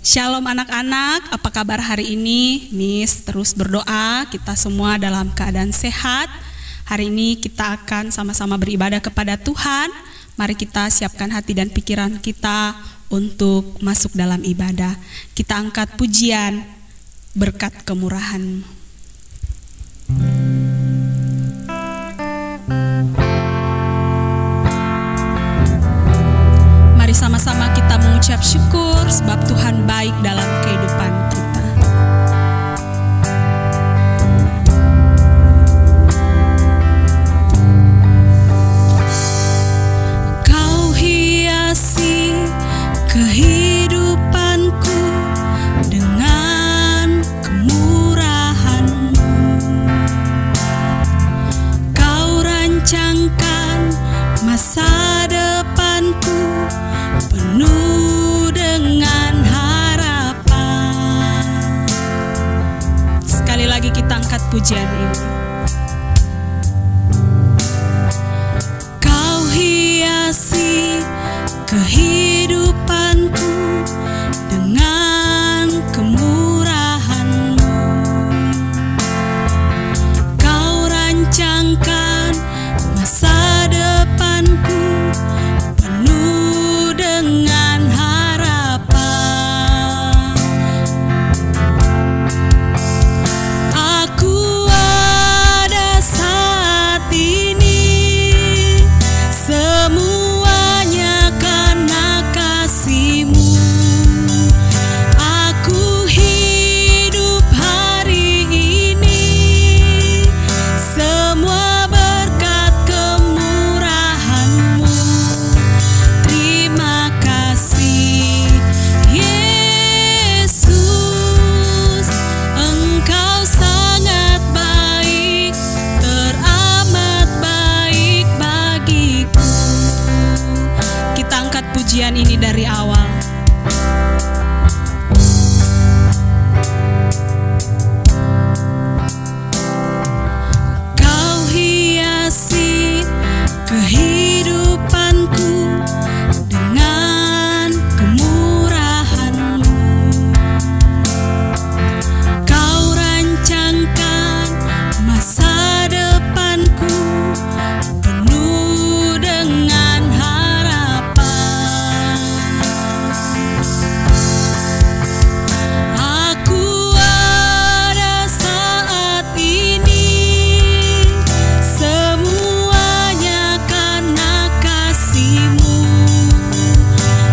Shalom anak-anak, apa kabar hari ini? Miss terus berdoa kita semua dalam keadaan sehat. Hari ini kita akan sama-sama beribadah kepada Tuhan. Mari kita siapkan hati dan pikiran kita untuk masuk dalam ibadah. Kita angkat pujian berkat kemurahan. Mari sama-sama kita mengucap syukur sebab Tuhan baik dalam kehidupan kita. Kau hiasi kehidupanku dengan kemurahan-Mu. Kau rancangkan masa depanku penuh dengan harapan. Sekali lagi kita angkat pujian ini. Kau hiasi kehidupanku dengan kemurahan-Mu. Kau rancangkan masa depanku penuh dengan harapan. Aku ada saat ini semuanya karena kasih-Mu. Aku hidup hari ini semua berkat kemurahan-Mu. Terima kasih Yesus, Engkau sangat baik, teramat baik bagiku. Kita angkat pujian ini dari awal. Kau hiasi kehidupanku dengan kemurahan-Mu. Kau rancangkan masa depanku penuh dengan harapan. Aku ada saat ini semuanya karena kasih-Mu.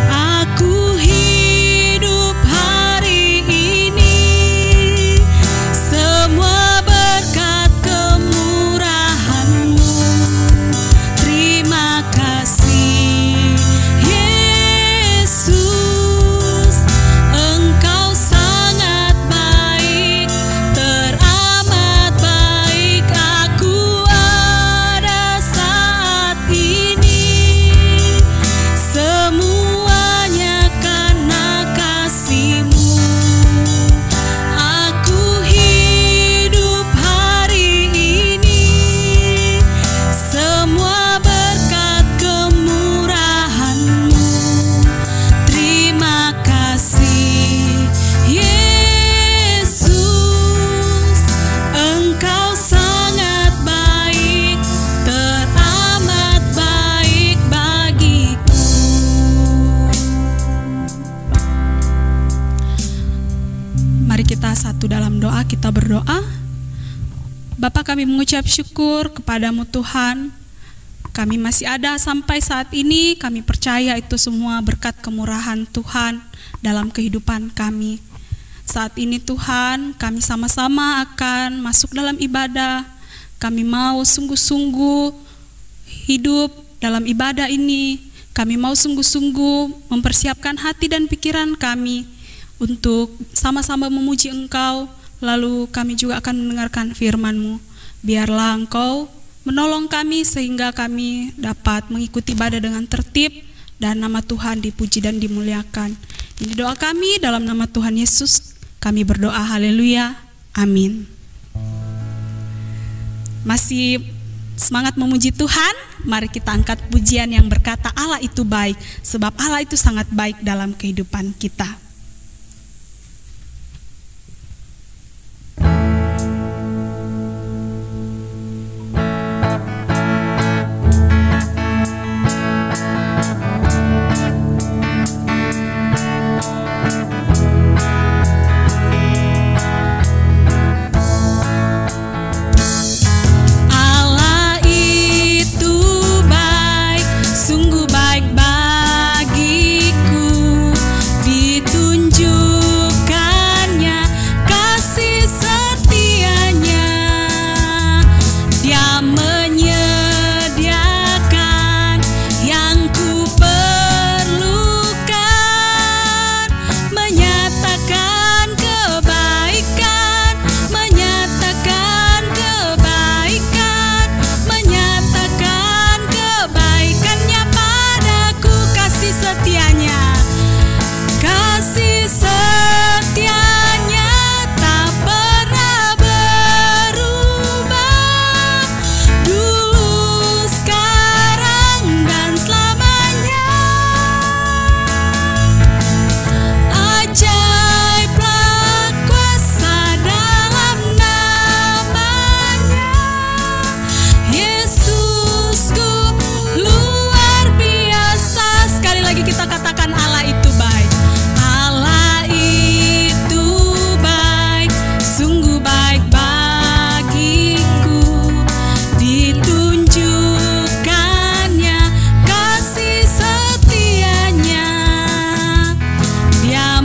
Aku hidup hari ini semua berkat kemurahan-Mu. Terima kasih Yesus, Engkau sangat baik, teramat baik. Aku ada saat ini semuanya karena kasih-Mu. Aku hidup hari ini semua berkat kemurahan-Mu. Terima kasih Yesus, Engkau sangat baik, teramat baik bagiku. Mari kita satu dalam doa, kita berdoa. Bapa, kami mengucap syukur kepadamu Tuhan. Kami masih ada sampai saat ini, kami percaya itu semua berkat kemurahan Tuhan dalam kehidupan kami. Saat ini Tuhan, kami sama-sama akan masuk dalam ibadah. Kami mau sungguh-sungguh hidup dalam ibadah ini. Kami mau sungguh-sungguh mempersiapkan hati dan pikiran kami untuk sama-sama memuji Engkau. Lalu kami juga akan mendengarkan firman-Mu. Biarlah Engkau menolong kami sehingga kami dapat mengikuti ibadah dengan tertib dan nama Tuhan dipuji dan dimuliakan. Ini doa kami dalam nama Tuhan Yesus. Kami berdoa, haleluya, amin. Masih semangat memuji Tuhan? Mari kita angkat pujian yang berkata Allah itu baik, sebab Allah itu sangat baik dalam kehidupan kita.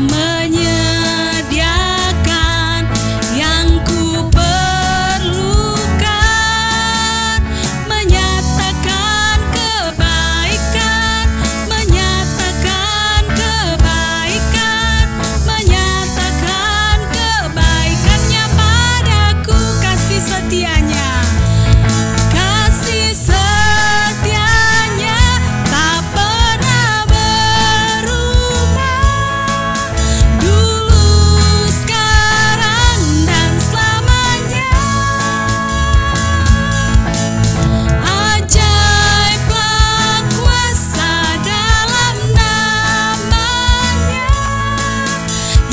menyediakan yang ku perlukan, menyatakan kebaikan, menyatakan kebaikan, menyatakan kebaikannya padaku, kasih setianya. Kasih setianya tak pernah berubah, dulu, sekarang, dan selamanya. Ajaiblah kuasa dalam namanya.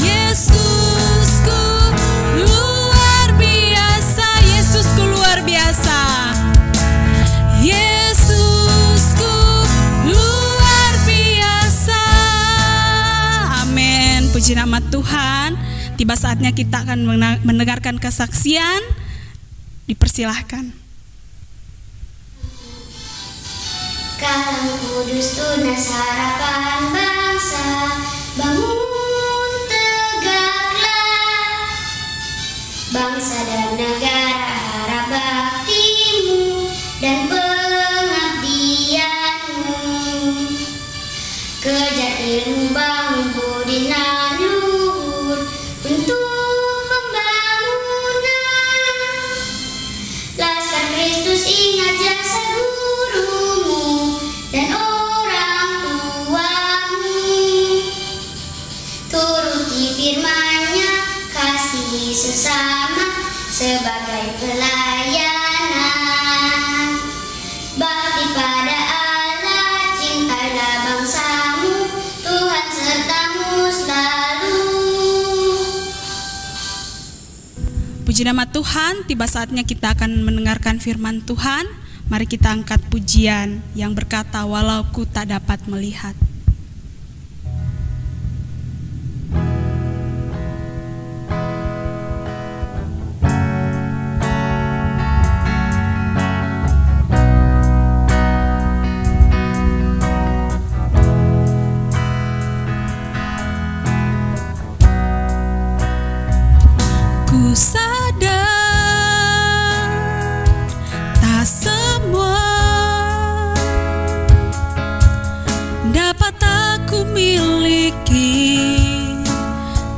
Yesusku luar biasa, Yesusku luar biasa. Yesusku luar biasa. Amin. Puji nama Tuhan. Tiba saatnya kita akan mendengarkan kesaksian. Dipersilahkan. Kalam kudus tunas harapan bangsa, bangun tegaklah bangsa dan negara, harap baktimu dan pengabdianmu. Kejar ilmu, bangun budi nan luhur untuk pembangunan. Laskar Kristus, ingat jasa gurumu dan orang tuamu. Turuti firman-Nya, kasih sesama sebagai pelayanan. Bakti pada Allah, cintailah bangsamu, Tuhan sertamu selalu. Puji nama Tuhan. Tiba saatnya kita akan mendengarkan firman Tuhan. Mari kita angkat pujian yang berkata, walau ku tak dapat melihat. Ku sadar tak semua dapat aku miliki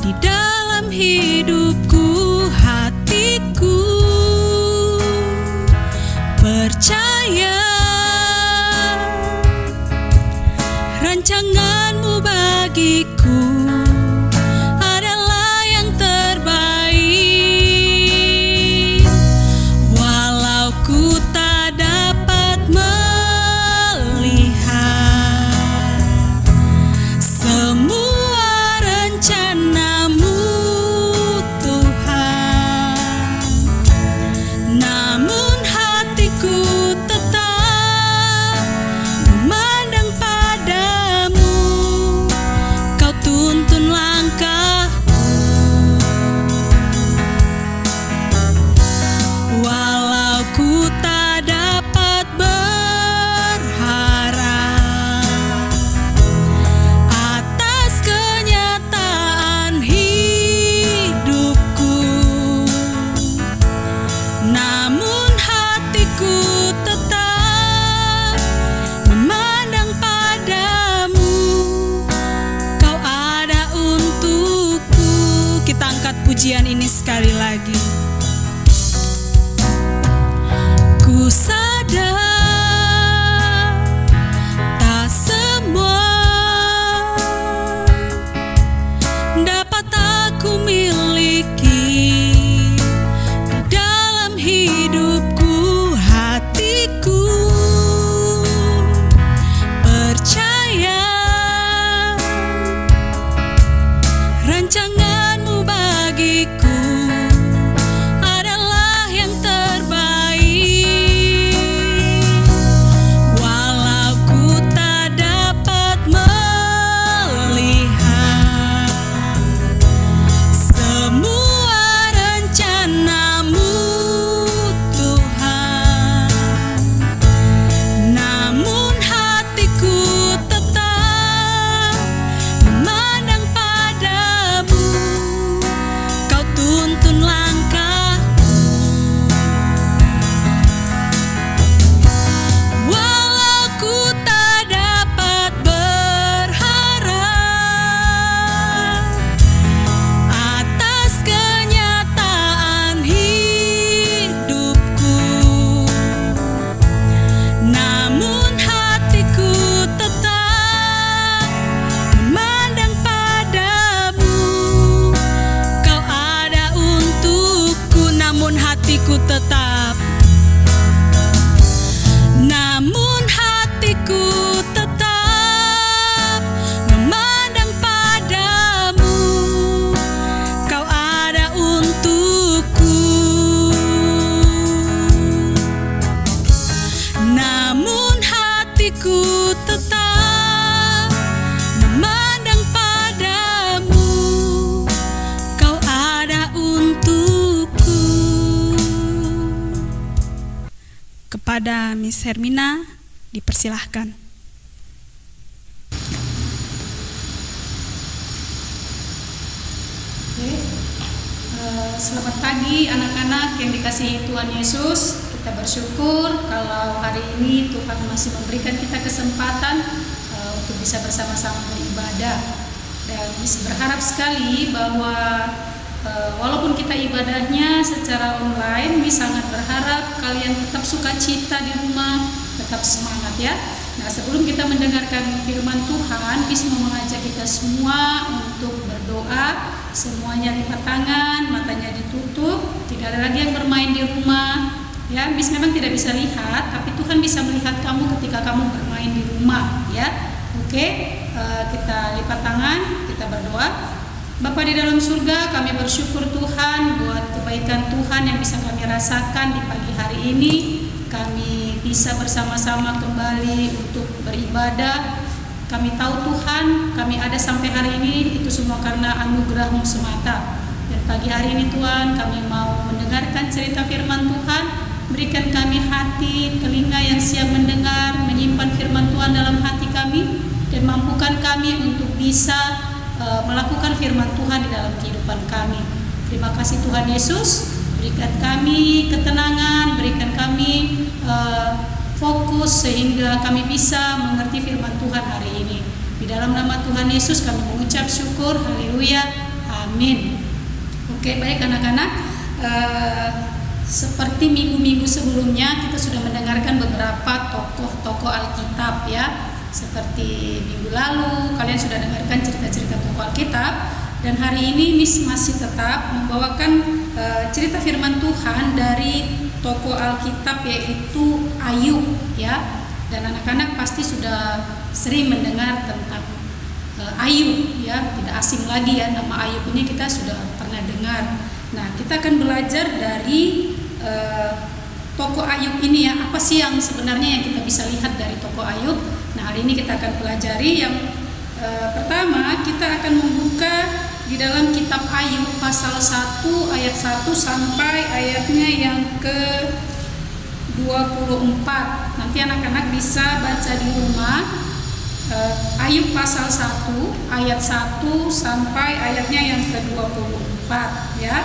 di dalam hidupku, hatiku percaya rancanganmu bagiku adalah yang terbaik. Walau ku tak dapat melihat semua rencanamu, Tuhan, namun hatiku tetap memandang padamu. Kau tuntun langkahku, walau ku tak dapat berharap atas kenyataan hidupku, namun hatiku tetap memandang padamu. Kau ada untukku. Kita angkat pujian ini sekali lagi. Ku sadar tak semua dapat aku miliki di dalam hidupku, hatiku percaya rancanganmu bagiku kepada Miss Hermina, dipersilahkan. Selamat pagi anak-anak yang dikasihi Tuhan Yesus. Kita bersyukur kalau hari ini Tuhan masih memberikan kita kesempatan untuk bisa bersama-sama beribadah. Dan berharap sekali bahwa walaupun kita ibadahnya secara online, sangat berharap kalian tetap sukacita di rumah, tetap semangat ya. Nah, sebelum kita mendengarkan firman Tuhan, mau mengajak kita semua untuk berdoa. Semuanya lipat tangan, matanya ditutup, tidak ada lagi yang bermain di rumah. Ya, memang tidak bisa lihat, tapi Tuhan bisa melihat kamu ketika kamu bermain di rumah. Ya, oke, kita lipat tangan, kita berdoa. Bapa di dalam surga, kami bersyukur Tuhan buat kebaikan Tuhan yang bisa kami rasakan di pagi hari ini. Kami bisa bersama-sama kembali untuk beribadah. Kami tahu Tuhan, kami ada sampai hari ini itu semua karena anugerah-Mu semata. Dan pagi hari ini Tuhan, kami mau mendengarkan cerita firman Tuhan. Berikan kami hati, telinga yang siap mendengar, menyimpan firman Tuhan dalam hati kami, dan mampukan kami untuk bisa melakukan firman Tuhan di dalam kehidupan kami. Terima kasih Tuhan Yesus, berikan kami ketenangan, berikan kami fokus sehingga kami bisa mengerti firman Tuhan hari ini. Di dalam nama Tuhan Yesus kami mengucap syukur, haleluya, amin. Oke, baik anak-anak, seperti minggu-minggu sebelumnya kita sudah mendengarkan beberapa tokoh-tokoh Alkitab ya. Seperti minggu lalu kalian sudah dengarkan cerita-cerita tokoh Alkitab, dan hari ini Miss masih tetap membawakan cerita firman Tuhan dari tokoh Alkitab yaitu Ayub ya. Dan anak-anak pasti sudah sering mendengar tentang Ayub ya, tidak asing lagi ya, nama Ayub ini kita sudah pernah dengar. Nah, kita akan belajar dari tokoh Ayub ini ya, apa sih yang sebenarnya yang kita bisa lihat dari tokoh Ayub. Nah, hari ini kita akan pelajari yang pertama, kita akan membuka di dalam kitab Ayub pasal 1 ayat 1 sampai ayatnya yang ke-24. Nanti anak-anak bisa baca di rumah. Ayub pasal 1 ayat 1 sampai ayatnya yang ke-24 ya.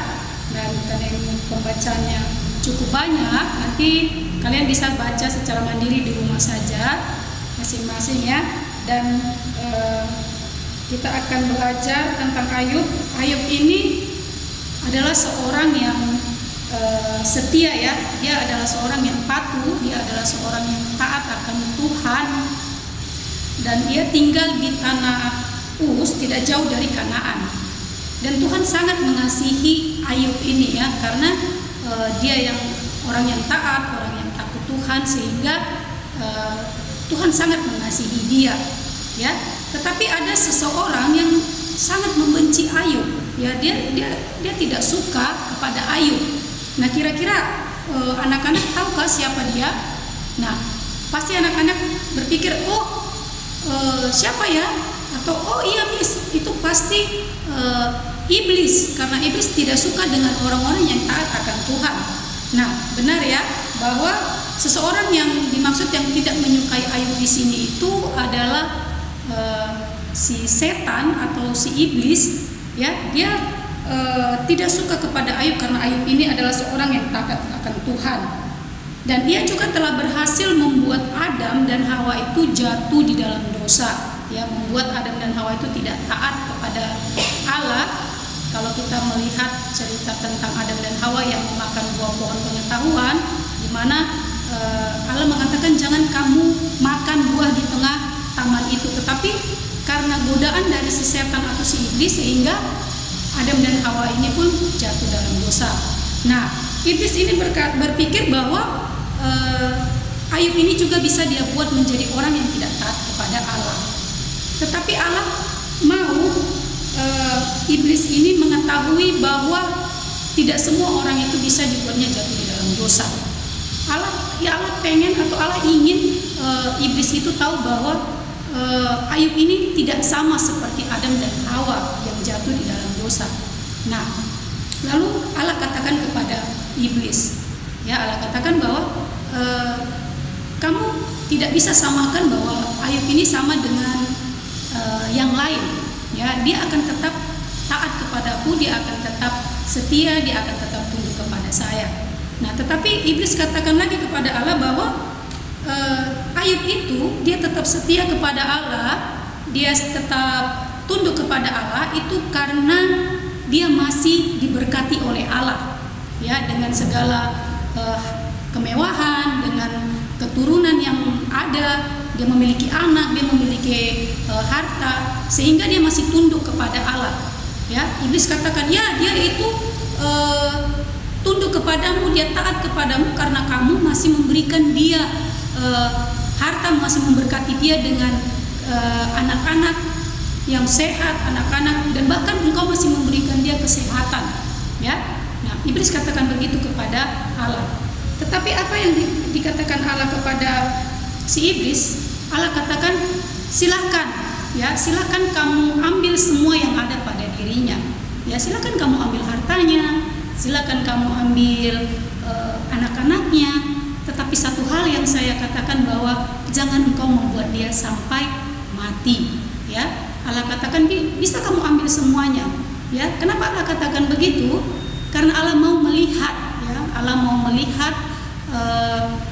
Dan karena ini pembacanya cukup banyak, nanti kalian bisa baca secara mandiri di rumah saja masing-masing ya. Dan kita akan belajar tentang Ayub. Ayub ini adalah seorang yang setia ya. Dia adalah seorang yang patuh, dia adalah seorang yang taat akan Tuhan. Dan dia tinggal di tanah Uz, tidak jauh dari Kanaan. Dan Tuhan sangat mengasihi Ayub ini ya, karena dia yang orang yang taat, orang yang takut Tuhan, sehingga Tuhan sangat mengasihi dia ya. Tetapi ada seseorang yang sangat membenci Ayub ya, dia tidak suka kepada Ayub. Nah, kira-kira anak-anak tahukah siapa dia? Nah, pasti anak-anak berpikir, siapa ya? Atau iya Miss, itu pasti iblis, karena iblis tidak suka dengan orang-orang yang taat akan Tuhan. Nah, benar ya, bahwa seseorang yang dimaksud yang tidak menyukai Ayub di sini itu adalah si setan atau si iblis ya. Dia tidak suka kepada Ayub karena Ayub ini adalah seorang yang taat akan Tuhan. Dan ia juga telah berhasil membuat Adam dan Hawa itu jatuh di dalam dosa ya, membuat Adam dan Hawa itu tidak taat kepada Allah. Kalau kita melihat cerita tentang Adam dan Hawa yang memakan buah pohon pengetahuan, di mana Allah mengatakan jangan kamu makan buah di tengah taman itu, tetapi karena godaan dari si setan atau si iblis sehingga Adam dan Hawa ini pun jatuh dalam dosa. Nah, iblis ini berpikir bahwa Ayub ini juga bisa dia buat menjadi orang yang tidak taat kepada Allah. Tetapi Allah mau iblis ini mengetahui bahwa tidak semua orang itu bisa dibuatnya jatuh di dalam dosa. Allah pengen atau Allah ingin iblis itu tahu bahwa Ayub ini tidak sama seperti Adam dan Hawa yang jatuh di dalam dosa. Nah, lalu Allah katakan kepada iblis, ya, Allah katakan bahwa kamu tidak bisa samakan bahwa Ayub ini sama dengan yang lain, ya. Dia akan tetap taat kepadaku, dia akan tetap setia, dia akan tetap tunduk kepada saya. Nah, tetapi iblis katakan lagi kepada Allah bahwa Ayub itu dia tetap setia kepada Allah, dia tetap tunduk kepada Allah itu karena dia masih diberkati oleh Allah, ya, dengan segala kemewahan, dengan keturunan yang ada, dia memiliki anak, dia memiliki harta, sehingga dia masih tunduk kepada Allah, ya. Iblis katakan, ya, dia itu tunduk kepadamu, dia taat kepadamu karena kamu masih memberikan dia harta, masih memberkati dia dengan anak-anak yang sehat, anak-anak, dan bahkan engkau masih memberikan dia kesehatan, ya. Nah, iblis katakan begitu kepada Allah. Tetapi apa yang dikatakan Allah kepada si iblis? Allah katakan, silakan, ya, silakan kamu ambil semua yang ada pada dirinya, ya, silakan kamu ambil hartanya, silakan kamu ambil anak-anaknya. Tetapi satu hal yang saya katakan bahwa jangan engkau membuat dia sampai mati, ya. Allah katakan, bisa kamu ambil semuanya, ya. Kenapa Allah katakan begitu? Karena Allah mau melihat, ya, Allah mau melihat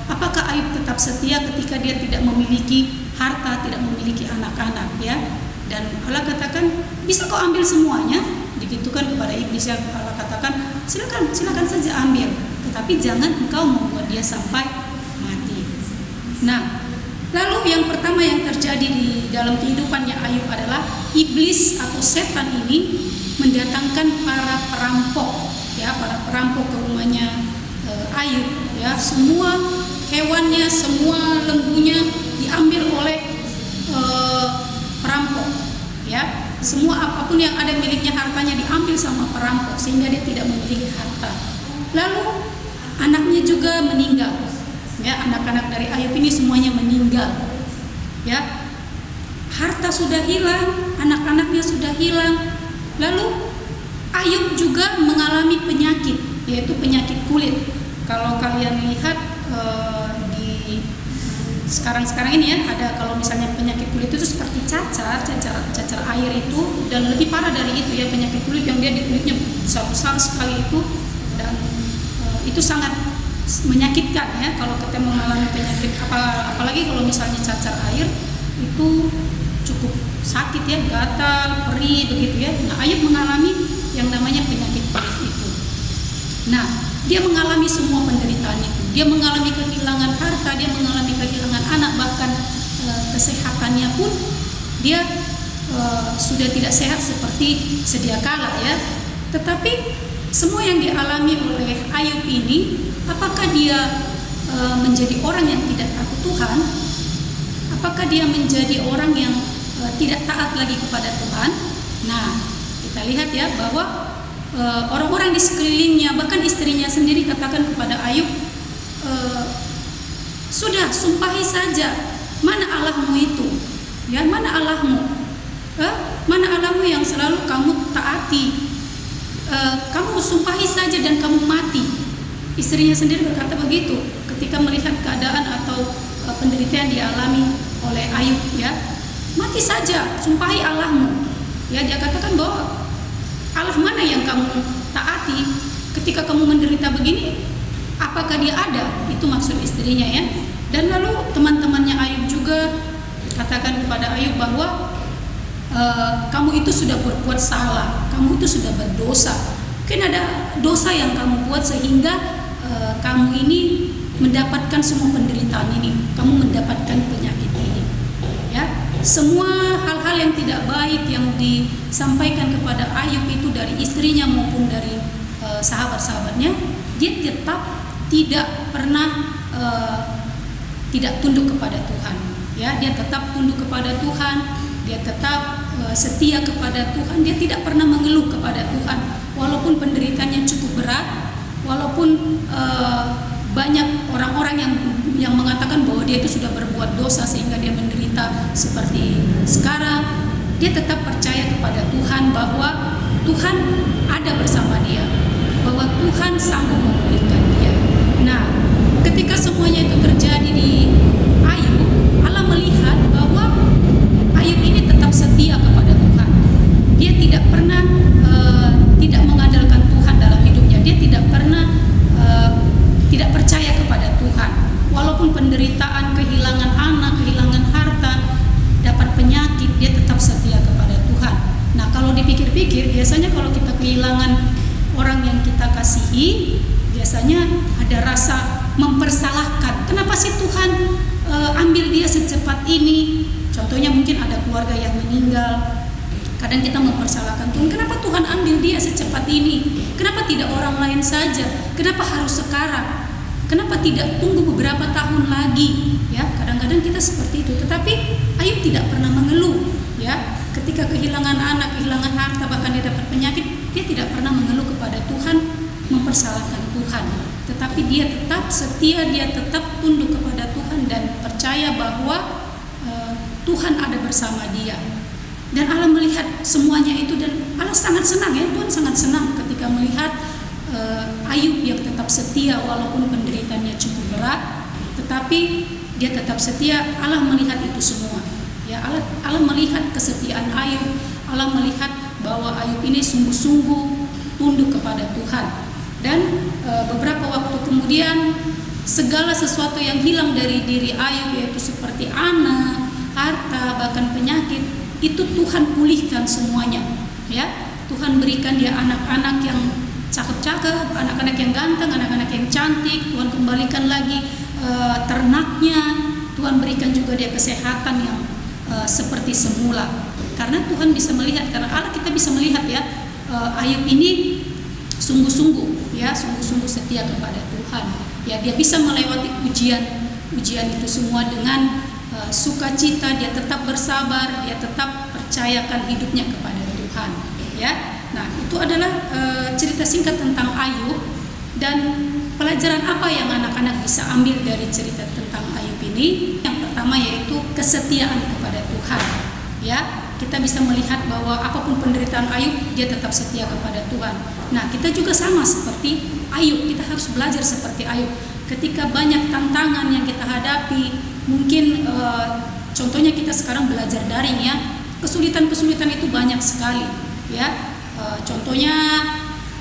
apakah Ayub tetap setia ketika dia tidak memiliki harta, tidak memiliki anak-anak, ya. Dan Allah katakan, bisa kau ambil semuanya. Digitukan kepada iblis, yang Allah katakan, silakan saja ambil, tetapi jangan engkau membuat dia sampai mati. Nah, lalu yang pertama yang terjadi di dalam kehidupannya Ayub adalah iblis atau setan ini mendatangkan para perampok, ya, para perampok ke rumahnya Ayub, ya. Semua hewannya, semua lembunya diambil oleh perampok, ya. Semua apapun yang ada miliknya, hartanya diambil sama perampok sehingga dia tidak memiliki harta. Lalu anaknya juga meninggal, ya. Anak-anak dari Ayub ini semuanya meninggal, ya. Harta sudah hilang, anak-anaknya sudah hilang. Lalu Ayub juga mengalami penyakit, yaitu penyakit kulit. Kalau kalian lihat di sekarang ini, ya, ada kalau misalnya penyakit kulit itu seperti cacar air itu, dan lebih parah dari itu, ya, penyakit kulit yang dia di kulitnya besar sekali itu, dan itu sangat menyakitkan, ya, kalau kita mengalami penyakit, apalagi kalau misalnya cacar air itu cukup sakit, ya, gatal, perih begitu, ya. Nah, Ayub mengalami yang namanya penyakit kulit itu. Nah, dia mengalami semua penderitaan itu. Dia mengalami kehilangan harta, dia mengalami kehilangan anak, bahkan kesehatannya pun dia sudah tidak sehat seperti sedia kala, ya. Tetapi semua yang dialami oleh Ayub ini, apakah dia menjadi orang yang tidak takut Tuhan? Apakah dia menjadi orang yang tidak taat lagi kepada Tuhan? Nah, kita lihat, ya, bahwa orang-orang di sekelilingnya, bahkan istrinya sendiri katakan kepada Ayub, sudah, sumpahi saja, mana Allahmu itu, ya, mana Allahmu, mana Allahmu yang selalu kamu taati, kamu sumpahi saja dan kamu mati. Istrinya sendiri berkata begitu ketika melihat keadaan atau penderitaan dialami oleh Ayub, ya. Mati saja, sumpahi Allahmu, ya. Dia katakan bahwa Allah mana yang kamu taati ketika kamu menderita begini? Apakah dia ada? Itu maksud istrinya, ya. Dan lalu teman-temannya Ayub juga katakan kepada Ayub bahwa kamu itu sudah berbuat salah, kamu itu sudah berdosa. Mungkin ada dosa yang kamu buat sehingga kamu ini mendapatkan semua penderitaan ini, kamu mendapatkan penyakit ini, ya. Semua hal-hal yang tidak baik yang disampaikan kepada Ayub itu dari istrinya maupun dari sahabat-sahabatnya, dia tetap tidak pernah tidak tunduk kepada Tuhan, ya. Dia tetap tunduk kepada Tuhan, dia tetap setia kepada Tuhan, dia tidak pernah mengeluh kepada Tuhan walaupun penderitaannya cukup berat, walaupun banyak orang-orang yang mengatakan bahwa dia itu sudah berbuat dosa sehingga dia menderita seperti sekarang. Dia tetap percaya kepada Tuhan bahwa Tuhan ada bersama dia, bahwa Tuhan sanggup memulihkan dia. Nah, ketika semuanya itu terjadi di kehilangan orang yang kita kasihi, biasanya ada rasa mempersalahkan. Kenapa sih Tuhan ambil dia secepat ini? Contohnya mungkin ada keluarga yang meninggal. Kadang kita mempersalahkan Tuhan, kenapa Tuhan ambil dia secepat ini? Kenapa tidak orang lain saja? Kenapa harus sekarang? Kenapa tidak tunggu beberapa tahun lagi? Ya, kadang-kadang kita seperti itu. Tetapi Ayub tidak pernah mengeluh. Ya, ketika kehilangan anak, kehilangan harta, bahkan dia dapat penyakit, dia tidak pernah mengeluh kepada Tuhan, mempersalahkan Tuhan. Tetapi dia tetap setia, dia tetap tunduk kepada Tuhan dan percaya bahwa Tuhan ada bersama dia. Dan Allah melihat semuanya itu, dan Allah sangat senang, ya, Tuhan sangat senang ketika melihat Ayub yang tetap setia walaupun penderitaannya cukup berat, tetapi dia tetap setia. Allah melihat itu semua. Ya, Allah melihat kesetiaan Ayub. Allah melihat bahwa Ayub ini sungguh-sungguh tunduk kepada Tuhan. Dan beberapa waktu kemudian segala sesuatu yang hilang dari diri Ayub, yaitu seperti anak, harta, bahkan penyakit, itu Tuhan pulihkan semuanya. Ya, Tuhan berikan dia anak-anak yang cakep-cakep, anak-anak yang ganteng, anak-anak yang cantik. Tuhan kembalikan lagi ternaknya. Tuhan berikan juga dia kesehatan yang seperti semula. Karena Tuhan bisa melihat, karena Allah kita bisa melihat, ya, Ayub ini sungguh-sungguh, ya, sungguh-sungguh setia kepada Tuhan. Ya, dia bisa melewati ujian itu semua dengan sukacita. Dia tetap bersabar, dia tetap percayakan hidupnya kepada Tuhan. Ya, nah itu adalah cerita singkat tentang Ayub. Dan pelajaran apa yang anak-anak bisa ambil dari cerita tentang Ayub ini? Yang pertama yaitu kesetiaan kepada Tuhan. Ya, kita bisa melihat bahwa apapun penderitaan Ayub, dia tetap setia kepada Tuhan. Nah, kita juga sama seperti Ayub, kita harus belajar seperti Ayub. Ketika banyak tantangan yang kita hadapi, mungkin contohnya kita sekarang belajar daring, ya, kesulitan-kesulitan itu banyak sekali, ya. Contohnya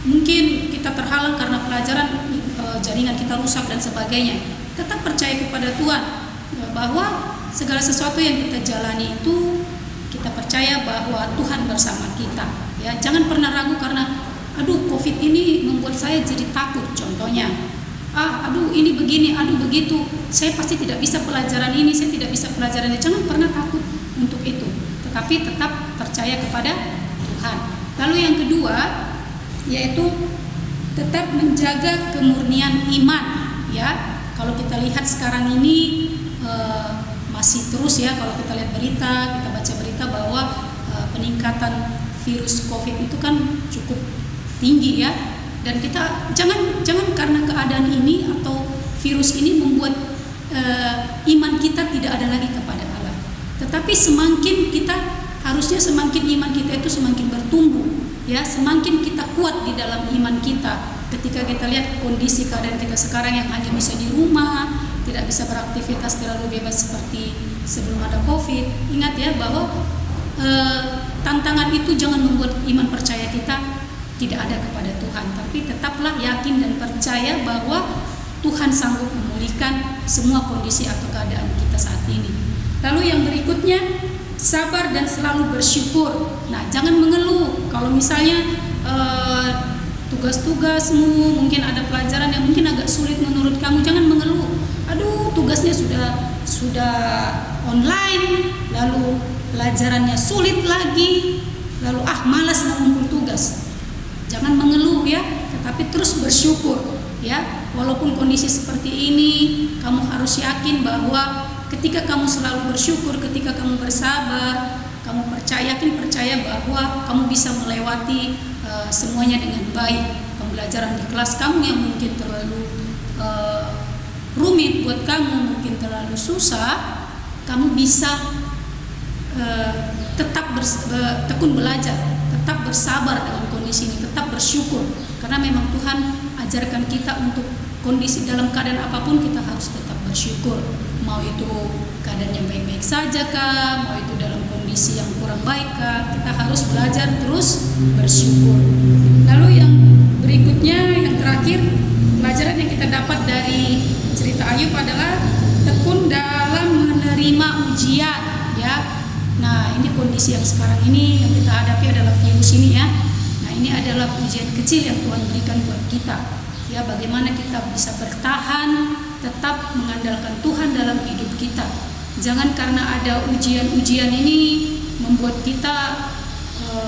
mungkin kita terhalang karena pelajaran, jaringan kita rusak dan sebagainya. Tetap percaya kepada Tuhan bahwa segala sesuatu yang kita jalani itu kita percaya bahwa Tuhan bersama kita. Ya, jangan pernah ragu karena aduh COVID ini membuat saya jadi takut, contohnya. Aduh ini begini, aduh begitu, saya pasti tidak bisa pelajaran ini, saya tidak bisa pelajaran ini. Jangan pernah takut untuk itu, tetapi tetap percaya kepada Tuhan. Lalu yang kedua yaitu tetap menjaga kemurnian iman. Ya, kalau kita lihat sekarang ini masih terus, ya, kalau kita lihat berita, kita baca berita bahwa peningkatan virus COVID itu kan cukup tinggi, ya. Dan kita jangan karena keadaan ini atau virus ini membuat iman kita tidak ada lagi kepada Allah. Tetapi harusnya semakin iman kita itu semakin bertumbuh, ya, semakin kita kuat di dalam iman kita. Ketika kita lihat kondisi keadaan kita sekarang yang hanya bisa di rumah, tidak bisa beraktivitas terlalu bebas seperti sebelum ada COVID, ingat, ya, bahwa tantangan itu jangan membuat iman percaya kita tidak ada kepada Tuhan, tapi tetaplah yakin dan percaya bahwa Tuhan sanggup memulihkan semua kondisi atau keadaan kita saat ini. Lalu yang berikutnya, sabar dan selalu bersyukur. Nah, jangan mengeluh kalau misalnya tugas-tugasmu, mungkin ada pelajaran yang mungkin agak sulit menurut kamu, jangan mengeluh. Aduh, tugasnya sudah online, lalu pelajarannya sulit lagi, lalu malas mengumpul tugas. Jangan mengeluh, ya, tetapi terus bersyukur, ya. Walaupun kondisi seperti ini, kamu harus yakin bahwa ketika kamu selalu bersyukur, ketika kamu bersabar, kamu percaya bahwa kamu bisa melewati semuanya dengan baik. Pembelajaran di kelas kamu yang mungkin terlalu rumit buat kamu, mungkin terlalu susah, kamu bisa tetap tekun belajar, tetap bersabar dengan kondisi ini, tetap bersyukur, karena memang Tuhan ajarkan kita untuk kondisi dalam keadaan apapun kita harus tetap bersyukur. Mau itu keadaannya baik-baik saja kah, mau itu dalam kondisi yang kurang baik kah, kita harus belajar terus bersyukur. Lalu yang berikutnya, yang terakhir, pelajaran yang kita dapat dari cerita Ayub adalah tekun dalam menerima ujian, ya. Nah, ini kondisi yang sekarang ini yang kita hadapi adalah virus ini, ya. Nah, ini adalah ujian kecil yang Tuhan berikan buat kita. Ya, bagaimana kita bisa bertahan, tetap mengandalkan Tuhan dalam hidup kita. Jangan karena ada ujian-ujian ini membuat kita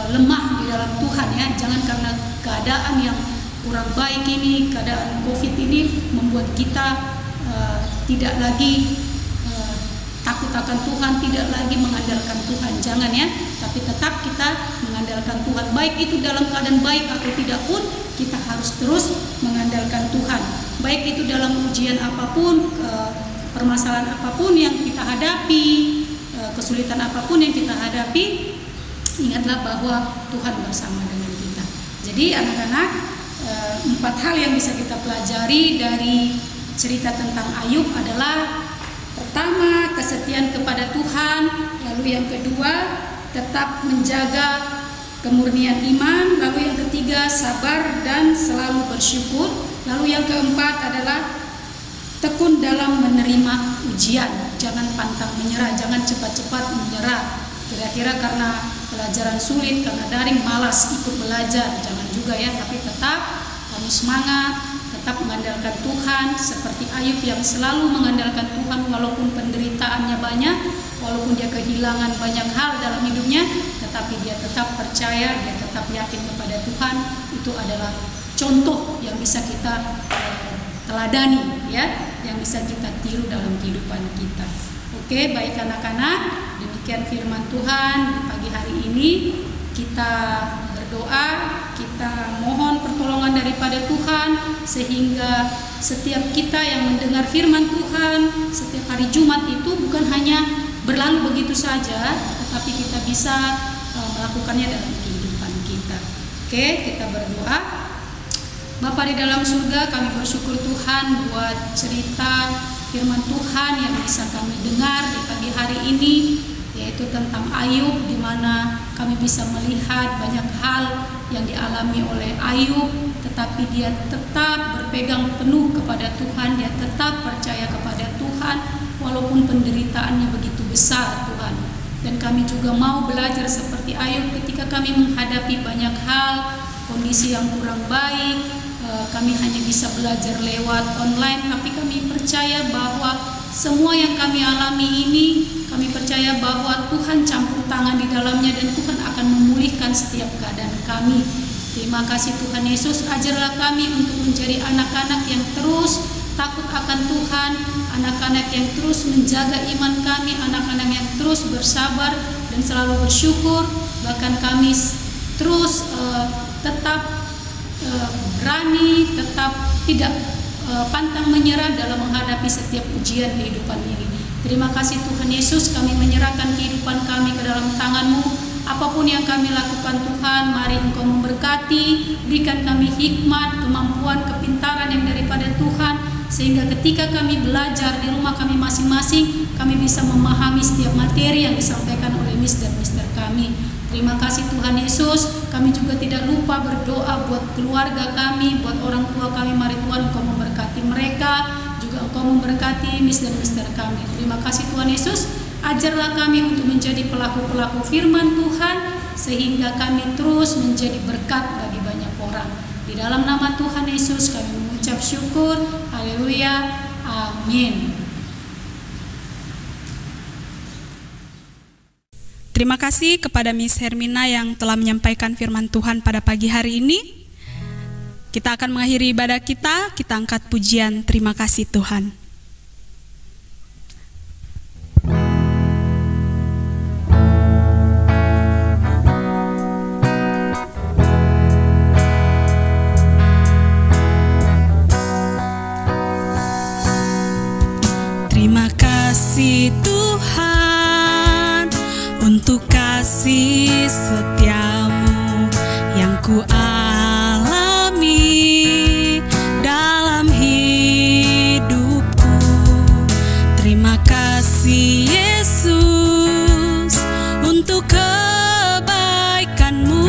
lemah di dalam Tuhan, ya. Jangan karena keadaan yang kurang baik ini, keadaan COVID ini membuat kita tidak lagi takut akan Tuhan, tidak lagi mengandalkan Tuhan. Jangan, ya. Tapi tetap kita mengandalkan Tuhan. Baik itu dalam keadaan baik atau tidak pun, kita harus terus mengandalkan Tuhan. Baik itu dalam ujian apapun, permasalahan apapun yang kita hadapi, kesulitan apapun yang kita hadapi, ingatlah bahwa Tuhan bersama dengan kita. Jadi anak-anak, 4 hal yang bisa kita pelajari dari cerita tentang Ayub adalah: pertama, kesetiaan kepada Tuhan. Lalu yang kedua, tetap menjaga kemurnian iman. Lalu yang ketiga, sabar dan selalu bersyukur. Lalu yang keempat adalah tekun dalam menerima ujian. Jangan pantang menyerah, jangan cepat-cepat menyerah. Kira-kira karena pelajaran sulit, karena daring malas ikut belajar, jangan juga, ya. Tapi tetap kamu semangat, tetap mengandalkan Tuhan seperti Ayub yang selalu mengandalkan Tuhan walaupun penderitaannya banyak, walaupun dia kehilangan banyak hal dalam hidupnya, tetapi dia tetap percaya, dia tetap yakin kepada Tuhan. Itu adalah contoh yang bisa kita teladani, ya, yang bisa kita tiru dalam kehidupan kita. Oke, baik anak-anak, demikian firman Tuhan di pagi hari ini. Kita berdoa, kita mohon pertolongan daripada Tuhan, sehingga setiap kita yang mendengar firman Tuhan setiap hari Jumat itu bukan hanya berlalu begitu saja, tetapi kita bisa melakukannya dalam kehidupan kita. Oke, kita berdoa. Bapa di dalam surga, kami bersyukur Tuhan buat cerita firman Tuhan yang bisa kami dengar di pagi hari ini, yaitu tentang Ayub, di mana kami bisa melihat banyak hal yang dialami oleh Ayub, tetapi dia tetap berpegang penuh kepada Tuhan, dia tetap percaya kepada Tuhan walaupun penderitaannya begitu besar, Tuhan. Dan kami juga mau belajar seperti Ayub ketika kami menghadapi banyak hal, kondisi yang kurang baik. Kami hanya bisa belajar lewat online, tapi kami percaya bahwa semua yang kami alami ini, kami percaya bahwa Tuhan campur tangan di dalamnya dan Tuhan akan memulihkan setiap keadaan kami. Terima kasih Tuhan Yesus, ajarlah kami untuk menjadi anak-anak yang terus takut akan Tuhan, anak-anak yang terus menjaga iman kami, anak-anak yang terus bersabar dan selalu bersyukur, bahkan kami terus tetap berani, tetap tidak pantang menyerah dalam menghadapi setiap ujian kehidupan ini. Terima kasih Tuhan Yesus, kami menyerahkan kehidupan kami ke dalam tangan-Mu. Apapun yang kami lakukan Tuhan, mari Engkau memberkati, berikan kami hikmat, kemampuan, kepintaran yang daripada Tuhan, sehingga ketika kami belajar di rumah kami masing-masing, kami bisa memahami setiap materi yang disampaikan oleh Miss dan Mister kami. Terima kasih Tuhan Yesus, kami juga tidak lupa berdoa buat keluarga kami, buat orang tua kami. Mari Tuhan Engkau memberkati mereka, juga Engkau memberkati Miss dan Mister kami. Terima kasih Tuhan Yesus, ajarlah kami untuk menjadi pelaku-pelaku firman Tuhan, sehingga kami terus menjadi berkat bagi banyak orang. Di dalam nama Tuhan Yesus kami mengucap syukur, haleluya, amin. Terima kasih kepada Miss Hermina yang telah menyampaikan firman Tuhan pada pagi hari ini. Kita akan mengakhiri ibadah kita angkat pujian terima kasih Tuhan. Terima kasih Tuhan untuk kasih setiamu yang ku alami dalam hidupku. Terima kasih Yesus untuk kebaikan-Mu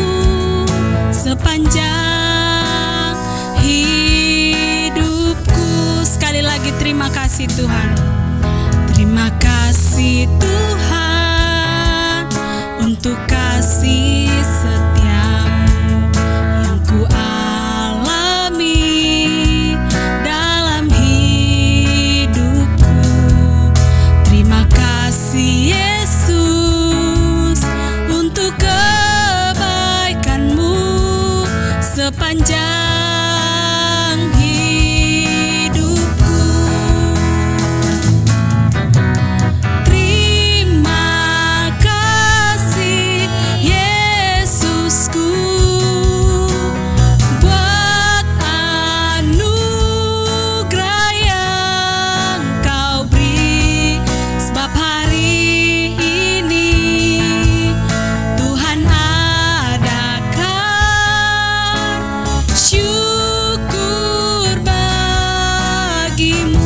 sepanjang hidupku. Sekali lagi terima kasih Tuhan. Terima kasih Tuhan untuk kasih setiamu yang ku alami sepanjang hidupku. Terima kasih Yesusku buat anugerah yang Kau beri, sebab hari ini Tuhan adakan syukur bagimu.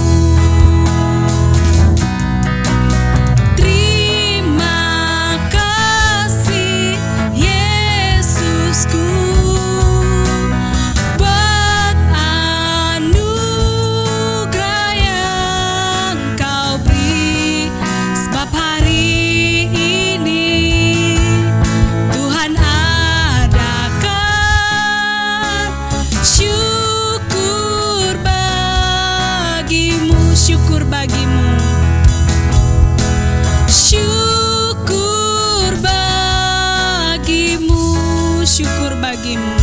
Terima kasih Yesusku buat anugerah yang Kau beri, sebab hari ini Tuhan adakan syukur bagimu, syukur bagimu, syukur bagimu, syukur bagimu,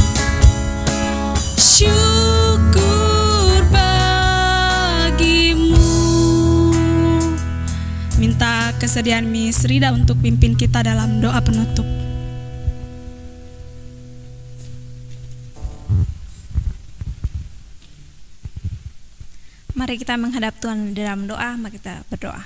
syukur bagimu. Minta kesediaan Miss Rida untuk pimpin kita dalam doa penutup. Mari kita menghadap Tuhan dalam doa, mari kita berdoa.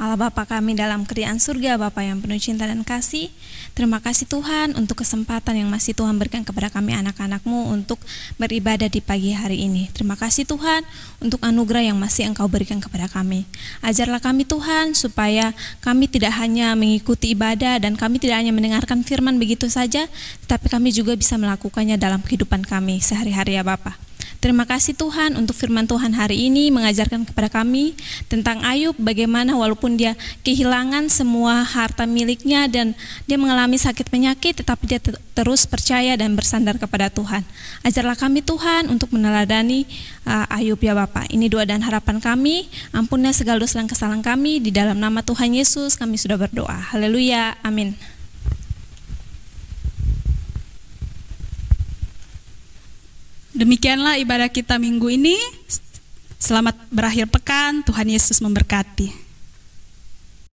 Allah Bapa kami dalam kerajaan surga, Bapa yang penuh cinta dan kasih, terima kasih Tuhan untuk kesempatan yang masih Tuhan berikan kepada kami anak-anak-Mu untuk beribadah di pagi hari ini. Terima kasih Tuhan untuk anugerah yang masih Engkau berikan kepada kami. Ajarlah kami Tuhan supaya kami tidak hanya mengikuti ibadah dan kami tidak hanya mendengarkan firman begitu saja, tetapi kami juga bisa melakukannya dalam kehidupan kami sehari-hari ya Bapa. Terima kasih Tuhan untuk firman Tuhan hari ini mengajarkan kepada kami tentang Ayub, bagaimana walaupun dia kehilangan semua harta miliknya dan dia mengalami sakit penyakit, tetapi dia terus percaya dan bersandar kepada Tuhan. Ajarlah kami Tuhan untuk meneladani Ayub ya Bapa. Ini doa dan harapan kami, ampunilah segala dosa dan kesalahan kami, di dalam nama Tuhan Yesus kami sudah berdoa. Haleluya, amin. Demikianlah ibadah kita minggu ini. Selamat berakhir pekan. Tuhan Yesus memberkati.